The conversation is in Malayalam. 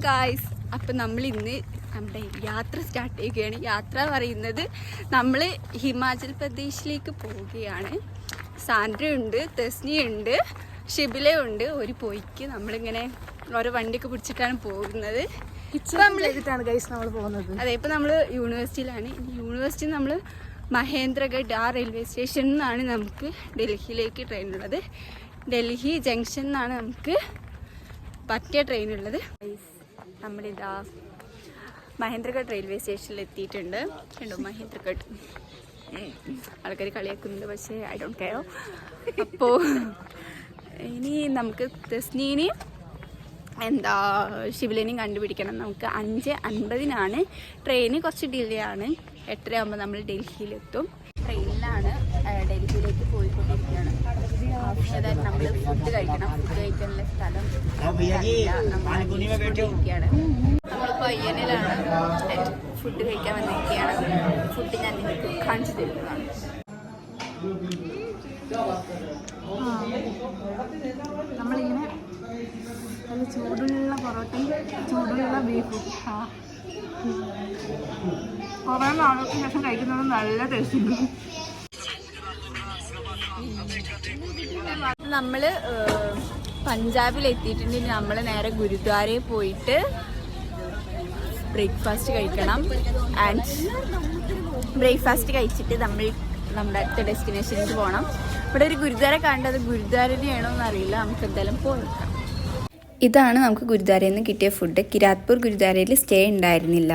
ഗായ്സ്, അപ്പം നമ്മൾ ഇന്ന് നമ്മുടെ യാത്ര സ്റ്റാർട്ട് ചെയ്യുകയാണ്. യാത്ര പറയുന്നത് നമ്മൾ ഹിമാചൽ പ്രദേശിലേക്ക് പോവുകയാണ്. സാൻഡ്ര ഉണ്ട്, തെസ്നി ഉണ്ട്, ഷിബില ഉണ്ട്. ഒരു പോയിക്ക് നമ്മളിങ്ങനെ ഓരോ വണ്ടിയൊക്കെ പിടിച്ചിട്ടാണ് പോകുന്നത്. നമ്മൾ പോകുന്നത്. അതെ, ഇപ്പം നമ്മൾ യൂണിവേഴ്സിറ്റിയിലാണ്. യൂണിവേഴ്സിറ്റി നമ്മൾ മഹേന്ദ്രഗഡ് ആ റെയിൽവേ സ്റ്റേഷനിൽ നിന്നാണ് നമുക്ക് ഡൽഹിയിലേക്ക് ട്രെയിനുള്ളത്. ഡൽഹി ജംഗ്ഷനിൽ നിന്നാണ് നമുക്ക് പറ്റിയ ട്രെയിനുള്ളത്. നമ്മളിതാ മഹേന്ദ്രഗഡ് റെയിൽവേ സ്റ്റേഷനിൽ എത്തിയിട്ടുണ്ട്. കണ്ടോ മഹേന്ദ്രഗഡ്, ആൾക്കാർ കളിയാക്കുന്നുണ്ട്, പക്ഷേ ഐ ഡോണ്ട് കെയർ. അപ്പോൾ ഇനി നമുക്ക് തെസ്നീനെയും ഷിബിലിനെയും കണ്ടുപിടിക്കണം. നമുക്ക് 5:50 ട്രെയിന്. കുറച്ച് ഡിലേ ആണ്. 8:30 നമ്മൾ ഡൽഹിയിലെത്തും. ട്രെയിനിലാണ് ഡൽഹിയിലേക്ക് പോയിക്കൊണ്ടിരിക്കുകയാണ്. അതായത് നമ്മൾ ഫുഡ് കഴിക്കണം. ഫുഡ് കഴിക്കാനുള്ള സ്ഥലം നമ്മളിരിക്കുകയാണ്. നമ്മൾ പയ്യനിലാണ് ഫുഡ് കഴിക്കാൻ വന്നിരിക്കുകയാണ്. ഫുഡ് ഞാൻ നിങ്ങൾക്ക് കാണിച്ചു തരുന്നതാണ്. നമ്മളിങ്ങനെ നല്ല ചൂടുള്ള പൊറോട്ടയും ചൂടുള്ള ബീഫും കുറേ നാളുകൾക്ക് ശേഷം കഴിക്കുന്നത് നല്ല ടേസ്റ്റ് ഉണ്ട്. നമ്മൾ പഞ്ചാബിൽ എത്തിയിട്ടുണ്ട്. നമ്മൾ നേരെ ഗുരുദ്വാരയിൽ പോയിട്ട് ബ്രേക്ക്ഫാസ്റ്റ് കഴിക്കണം. ആൻഡ് ബ്രേക്ക്ഫാസ്റ്റ് കഴിച്ചിട്ട് നമ്മൾ നമ്മുടെ അടുത്ത ഡെസ്റ്റിനേഷനിലേക്ക് പോകണം. ഇവിടെ ഒരു ഗുരുദ്വാര കണ്ടത്, ഗുരുദ്വാരയാണോ എന്നറിയില്ല. നമുക്ക് എന്തായാലും പോകാം. ഇതാണ് നമുക്ക് ഗുരുദ്വാരയിൽ നിന്ന് കിട്ടിയ ഫുഡ്. കിരാത്പൂർ ഗുരുദ്വാരയിൽ സ്റ്റേ ഉണ്ടായിരുന്നില്ല.